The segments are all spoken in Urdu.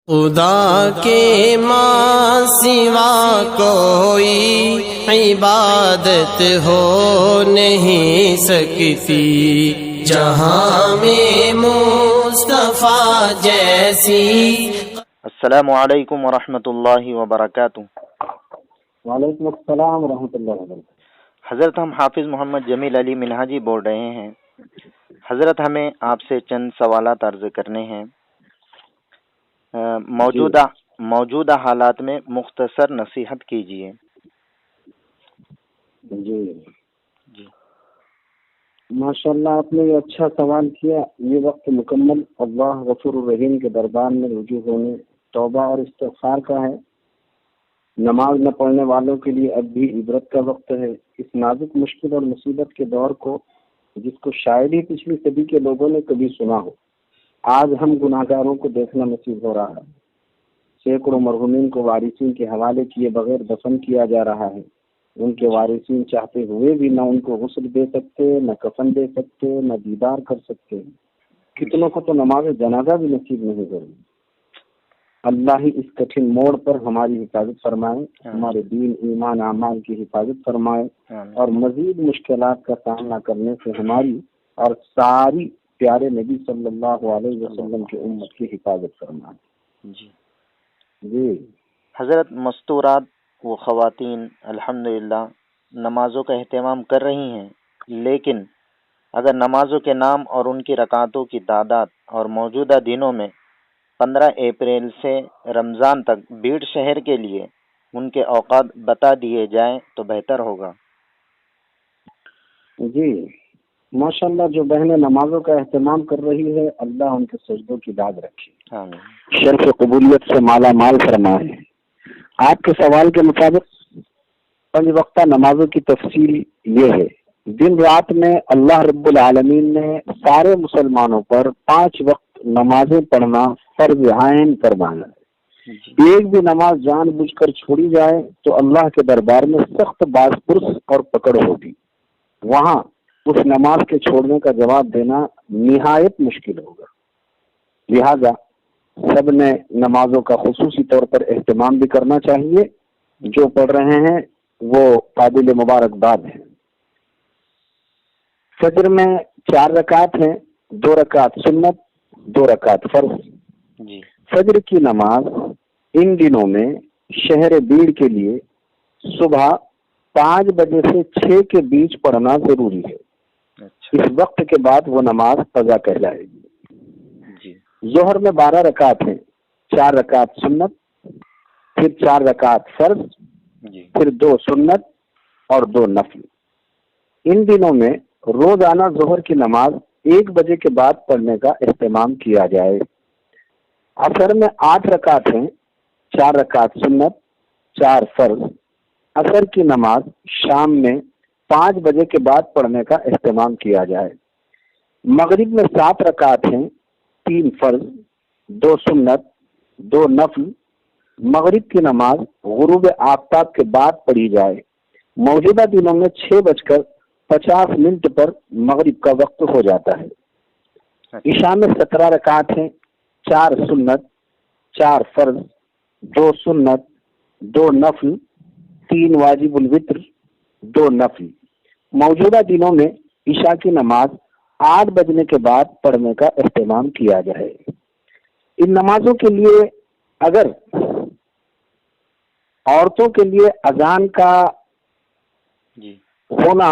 خدا کے ماں سوا کوئی عبادت ہو نہیں سکتی، جہاں میں مصطفیٰ جیسی۔ السلام علیکم ورحمۃ اللہ وبرکاتہ۔ وعلیکم السلام ورحمۃ اللہ وبرکاتہ۔ حضرت ہم حافظ محمد جمیل علی منہاجی بول رہے ہیں۔ حضرت ہمیں آپ سے چند سوالات عرض کرنے ہیں۔ موجودہ حالات میں مختصر نصیحت کیجیے۔ جی ماشاء اللہ، آپ نے یہ اچھا سوال کیا۔ یہ وقت مکمل اللہ غفور الرحیم کے دربار میں رجوع ہونے، توبہ اور استغفار کا ہے۔ نماز نہ پڑھنے والوں کے لیے اب بھی عبرت کا وقت ہے۔ اس نازک مشکل اور مصیبت کے دور کو، جس کو شاید ہی پچھلی صدی کے لوگوں نے کبھی سنا ہو، آج ہم گناہ گاروں کو دیکھنا نصیب ہو رہا ہے۔ سینکڑوں مرحومین کو وارثین کے حوالے کیے بغیر دفن کیا جا رہا ہے۔ ان کے وارثین چاہتے ہوئے بھی نہ ان کو غسل دے سکتے، نہ کفن دے سکتے، نہ دیدار کر سکتے۔ کتنوں کو تو نماز جنازہ بھی نصیب نہیں ہوئی۔ اللہ ہی اس کٹھن موڑ پر ہماری حفاظت فرمائے، ہمارے دین ایمان اعمال کی حفاظت فرمائے، اور مزید مشکلات کا سامنا کرنے سے ہماری اور ساری پیارے نبی صلی اللہ علیہ وسلم کی امت کی حفاظت فرمائے۔ جی حضرت مستورات وہ خواتین الحمدللہ نمازوں کا اہتمام کر رہی ہیں، لیکن اگر نمازوں کے نام اور ان کی رکعتوں کی تعداد اور موجودہ دنوں میں 15 اپریل سے رمضان تک بیڑ شہر کے لیے ان کے اوقات بتا دیے جائیں تو بہتر ہوگا۔ جی ماشاء اللہ، جو بہنیں نمازوں کا اہتمام کر رہی ہے، اللہ ان کے سجدوں کی داد رکھے، آمین۔ شرف قبولیت سے مالا مال فرمائے۔ آپ کے سوال کے مطابق 5 وقتہ نمازوں کی تفصیل یہ ہے۔ دن رات میں اللہ رب العالمین نے سارے مسلمانوں پر 5 وقت نمازیں پڑھنا فرض عین فرمایا ہے۔ ایک بھی نماز جان بوجھ کر چھوڑی جائے تو اللہ کے دربار میں سخت باز پرس اور پکڑ ہوگی۔ وہاں اس نماز کے چھوڑنے کا جواب دینا نہایت مشکل ہوگا۔ لہذا سب نے نمازوں کا خصوصی طور پر اہتمام بھی کرنا چاہیے۔ جو پڑھ رہے ہیں وہ قابل مبارکباد ہیں۔ فجر میں 4 رکعت ہیں، 2 رکعت سنت، 2 رکعت فرض۔ فجر کی نماز ان دنوں میں شہر بیڑ کے لیے صبح 5 بجے سے 6 کے بیچ پڑھنا ضروری ہے۔ اس وقت کے بعد وہ نماز قضا کہلائے گی۔ ظہر میں 12 رکعت ہیں، 4 رکعت سنت، پھر 4 رکعت فرض، پھر 2 سنت اور 2 نفل۔ ان دنوں میں روزانہ ظہر کی نماز 1 بجے کے بعد پڑھنے کا اہتمام کیا جائے۔ عصر میں 8 رکعت ہیں، 4 رکعت سنت، 4 فرض۔ عصر کی نماز شام میں 5 بجے کے بعد پڑھنے کا اہتمام کیا جائے۔ مغرب میں 7 رکعت ہیں، 3 فرض، 2 سنت، 2 نفل۔ مغرب کی نماز غروب آفتاب کے بعد پڑھی جائے۔ موجودہ دنوں میں 6:50 پر مغرب کا وقت ہو جاتا ہے۔ عشاء میں 17 رکعت ہیں، 4 سنت، 4 فرض، 2 سنت، 2 نفل، 3 واجب الوتر، 2 نفل۔ موجودہ دنوں میں عشاء کی نماز 8 بجنے کے بعد پڑھنے کا اہتمام کیا جائے۔ ان نمازوں کے لیے اگر عورتوں کے لیے اذان کا ہونا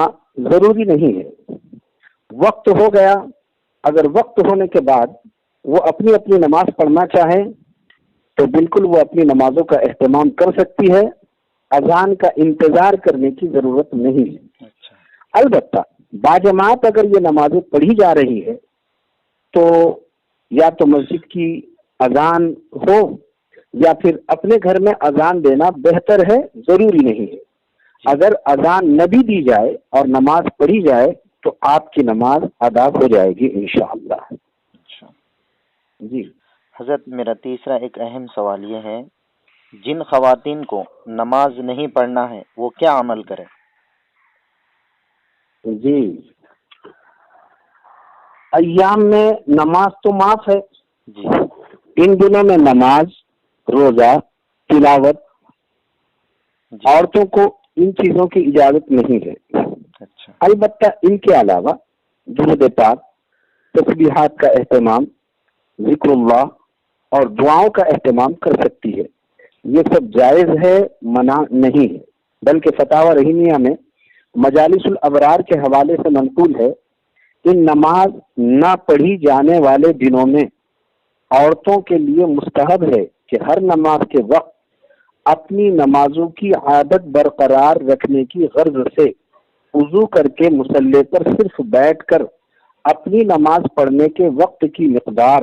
ضروری نہیں ہے، وقت ہو گیا، اگر وقت ہونے کے بعد وہ اپنی اپنی نماز پڑھنا چاہیں تو بالکل وہ اپنی نمازوں کا اہتمام کر سکتی ہے۔ اذان کا انتظار کرنے کی ضرورت نہیں ہے۔ البتہ باجماعت اگر یہ نمازیں پڑھی جا رہی ہے تو یا تو مسجد کی اذان ہو یا پھر اپنے گھر میں اذان دینا بہتر ہے، ضروری نہیں ہے۔ اگر اذان نہ بھی دی جائے اور نماز پڑھی جائے تو آپ کی نماز ادا ہو جائے گی انشاءاللہ۔ جی حضرت، میرا تیسرا ایک اہم سوال یہ ہے، جن خواتین کو نماز نہیں پڑھنا ہے وہ کیا عمل کریں؟ جی ایام میں نماز تو معاف ہے، ان دنوں میں نماز روزہ، تلاوت، عورتوں کو ان چیزوں کی اجازت نہیں ہے۔ اچھا، البتہ ان کے علاوہ درود پاک، تسبیحات کا اہتمام، ذکر اللہ اور دعاؤں کا اہتمام کر سکتی ہے۔ یہ سب جائز ہے، منع نہیں ہے، بلکہ فتاوی رحیمیہ میں مجالس الابرار کے حوالے سے منقول ہے، ان نماز نہ پڑھی جانے والے دنوں میں عورتوں کے لیے مستحب ہے کہ ہر نماز کے وقت اپنی نمازوں کی عادت برقرار رکھنے کی غرض سے وضو کر کے مصلی پر صرف بیٹھ کر اپنی نماز پڑھنے کے وقت کی مقدار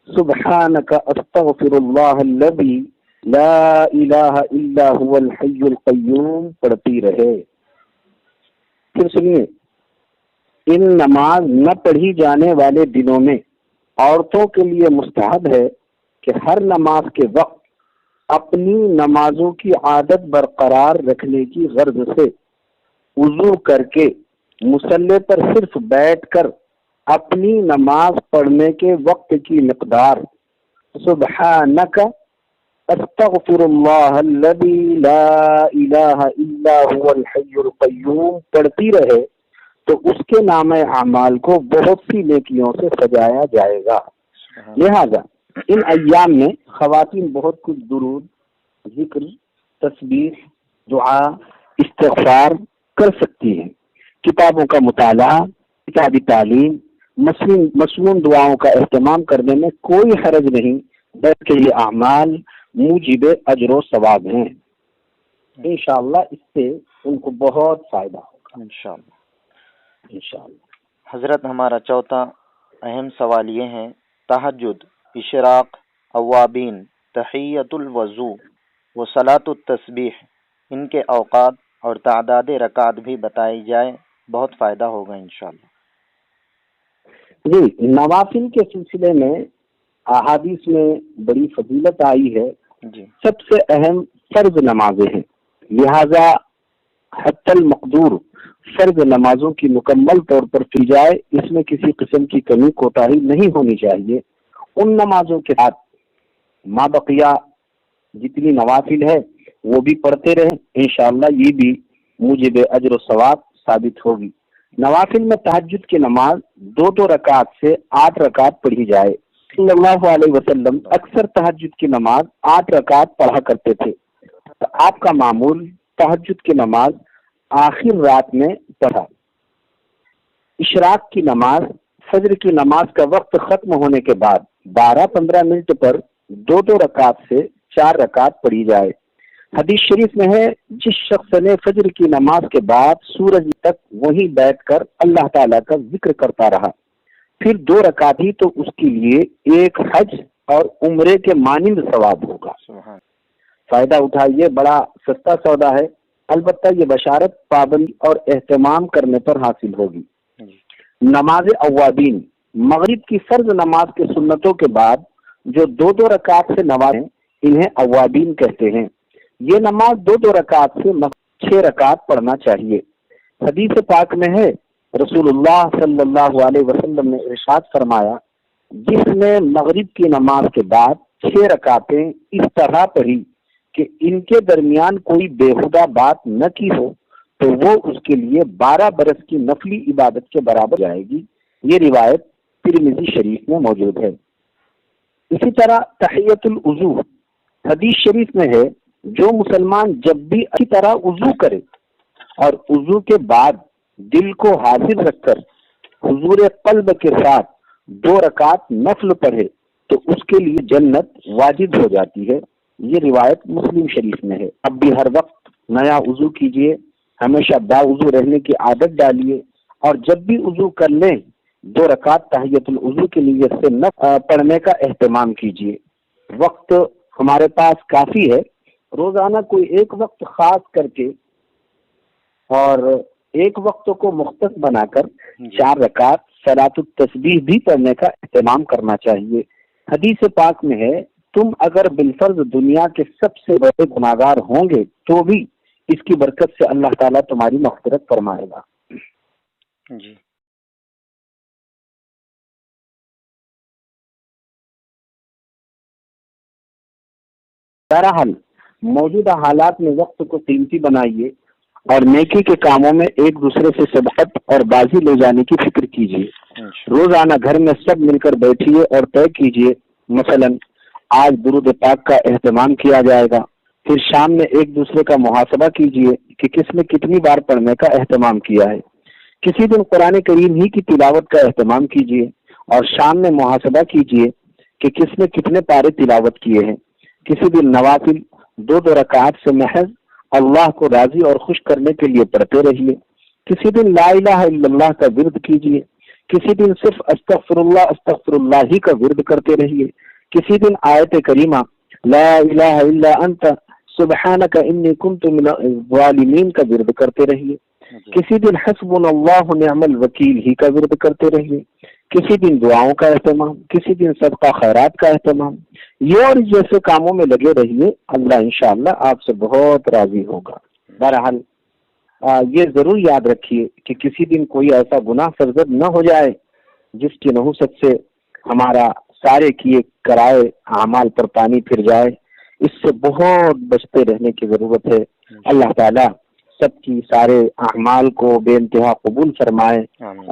سبحانک استغفر اللہ الذی لا الہ الا هو الحی القیوم پڑھتی رہے۔ پھر سنیے، ان نماز نہ پڑھی جانے والے دنوں میں عورتوں کے لیے مستحب ہے کہ ہر نماز کے وقت اپنی نمازوں کی عادت برقرار رکھنے کی غرض سے وضو کر کے مصلی پر صرف بیٹھ کر اپنی نماز پڑھنے کے وقت کی مقدار سبحانک استغفر اللہ الذی لا الہ الا هو الحی القیوم پڑھتی رہے تو اس کے نام اعمال کو بہت سی نیکیوں سے سجایا جائے گا۔ لہذا ان ایام میں خواتین بہت کچھ درود، ذکر، تسبیح، دعا، استغفار کر سکتی ہیں۔ کتابوں کا مطالعہ، کتابی تعلیم، مصنون دعاؤں کا اہتمام کرنے میں کوئی حرج نہیں، بلکہ یہ اعمال موجب اجر و ثواب ہیں۔ انشاءاللہ اس سے ان کو بہت فائدہ ہوگا انشاءاللہ۔ حضرت ہمارا چوتھا اہم سوال یہ ہے، تہجد، اشراق، اوابین، تحیت الوضو و صلاۃ التسبیح، ان کے اوقات اور تعداد رکعت بھی بتائی جائے، بہت فائدہ ہوگا انشاءاللہ۔ جی، نوافل کے سلسلے میں احادیث میں بڑی فضیلت آئی ہے۔ جی، سب سے اہم فرض نمازیں ہیں، لہذا حتی المقدور فرض نمازوں کی مکمل طور پر کی جائے، اس میں کسی قسم کی کمی کوتاہی نہیں ہونی چاہیے۔ ان نمازوں کے ساتھ ما بقیہ جتنی نوافل ہے وہ بھی پڑھتے رہیں، انشاءاللہ یہ بھی موجب اجر و ثواب ثابت ہوگی۔ نوافل میں تہجد کی نماز 2 رکعت سے 8 رکعت پڑھی جائے۔ صلی اللہ علیہ وسلم اکثر تہجد کی نماز 8 رکعت پڑھا کرتے تھے، تو آپ کا معمول تہجد کی نماز آخر رات میں پڑھا۔ اشراق کی نماز، فجر کی نماز کا وقت ختم ہونے کے بعد 12-15 منٹ پر 2 رکعت سے 4 رکعت پڑھی جائے۔ حدیث شریف میں ہے، جس شخص نے فجر کی نماز کے بعد سورج تک وہیں بیٹھ کر اللہ تعالیٰ کا ذکر کرتا رہا، پھر 2 رکعت ہی، تو اس کے لیے ایک حج اور عمرے کے مانند ثواب ہوگا۔ فائدہ اٹھائیے، بڑا سستا سودا ہے، البتہ یہ بشارت پابندی اور اہتمام کرنے پر حاصل ہوگی۔ نماز اوابین، مغرب کی فرض نماز کے سنتوں کے بعد جو 2 رکعت سے نمازیں، انہیں اوابین کہتے ہیں۔ یہ نماز 2 رکعت سے 6 رکعت پڑھنا چاہیے۔ حدیث پاک میں ہے، رسول اللہ صلی اللہ علیہ وسلم نے ارشاد فرمایا، جس نے مغرب کی نماز کے بعد 6 رکعتیں اس طرح پڑھی کہ ان کے درمیان کوئی بےہودہ بات نہ کی ہو، تو وہ اس کے لیے 12 برس کی نفلی عبادت کے برابر جائے گی۔ یہ روایت ترمذی شریف میں موجود ہے۔ اسی طرح تحیت الوضو، حدیث شریف میں ہے، جو مسلمان جب بھی اچھی طرح وضو کرے اور وضو کے بعد دل کو حاضر رکھ کر حضور قلب کے ساتھ 2 رکعت نفل پڑھے، تو اس کے لیے جنت واجب ہو جاتی ہے۔ یہ روایت مسلم شریف میں ہے۔ اب بھی ہر وقت نیا وضو کیجئے، ہمیشہ با وضو رہنے کی عادت ڈالیے، اور جب بھی وضو کر لیں 2 رکعت تحیت الوضو کی نیت سے نفل پڑھنے کا اہتمام کیجئے۔ وقت ہمارے پاس کافی ہے، روزانہ کوئی ایک وقت خاص کر کے اور ایک وقت کو مختص بنا کر 4 رکعت صلاۃ التسبیح بھی پڑھنے کا اہتمام کرنا چاہیے۔ حدیث پاک میں ہے، تم اگر بالفرض دنیا کے سب سے بڑے گناہگار ہوں گے تو بھی اس کی برکت سے اللہ تعالیٰ تمہاری مغفرت فرمائے گا۔ جی بہرحال موجودہ حالات میں وقت کو قیمتی بنائیے اور نیکی کے کاموں میں ایک دوسرے سے سبقت اور بازی لے جانے کی فکر کیجیے. روزانہ گھر میں سب مل کر بیٹھیے اور طے کیجیے، مثلا آج درود پاک کا اہتمام کیا جائے گا. پھر شام میں ایک دوسرے کا محاسبہ کیجیے کہ کس نے کتنی بار پڑھنے کا اہتمام کیا ہے. کسی دن قرآن کریم ہی کی تلاوت کا اہتمام کیجیے اور شام میں محاسبہ کیجیے کہ کس نے کتنے پارے تلاوت کیے ہیں. کسی دن نوافل 2 رکعات سے محض اللہ کو راضی اور خوش کرنے کے لیے پڑھتے رہیے. کسی دن لا الہ الا اللہ کا ورد کیجیے. کسی دن صرف استغفر اللہ ہی کا ورد کرتے رہیے. کسی دن آیت کریمہ لا الہ الا انت سبحانک انی کنت من الظالمین کا ورد کرتے رہیے. کسی دن حسبنا اللہ نعم الوکیل ہی کا ورد کرتے رہیے. کسی دن دعاؤں کا اہتمام، کسی دن صدقہ خیرات کا اہتمام. یہ اور جیسے کاموں میں لگے رہیے، اللہ انشاءاللہ آپ سے بہت راضی ہوگا. بہرحال یہ ضرور یاد رکھیے کہ کسی دن کوئی ایسا گناہ سرزد نہ ہو جائے جس کی نحوست سے ہمارا سارے کیے کرائے اعمال پر پانی پھر جائے. اس سے بہت بچتے رہنے کی ضرورت ہے. اللہ تعالیٰ سب کی سارے اعمال کو بے انتہا قبول فرمائے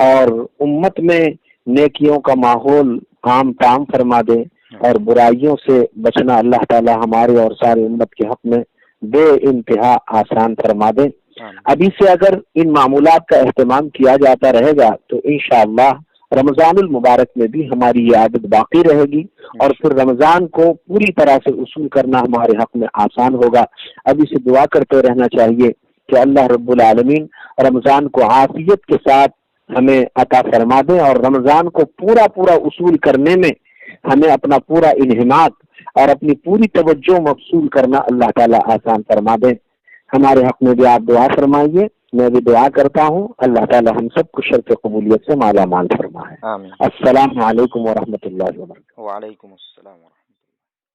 اور امت میں نیکیوں کا ماحول عام تام فرما دے اور برائیوں سے بچنا اللہ تعالیٰ ہمارے اور سارے امت کے حق میں بے انتہا آسان فرما دے. ابھی سے اگر ان معمولات کا اہتمام کیا جاتا رہے گا تو انشاءاللہ رمضان المبارک میں بھی ہماری یہ عادت باقی رہے گی اور پھر رمضان کو پوری طرح سے وصول کرنا ہمارے حق میں آسان ہوگا. ابھی سے دعا کرتے رہنا چاہیے کہ اللہ رب العالمین رمضان کو عافیت کے ساتھ ہمیں عطا فرما دیں اور رمضان کو پورا وصول کرنے میں ہمیں اپنا پورا انہماک اور اپنی پوری توجہ مبذول کرنا اللہ تعالیٰ آسان فرما دیں. ہمارے حق میں بھی آپ دعا فرمائیے. میں بھی دعا کرتا ہوں اللہ تعالیٰ ہم سب کو شرف قبولیت سے مالا مال فرمائے. السلام علیکم ورحمۃ اللہ وبرکاتہ. وعلیکم السلام ورحمۃ اللہ.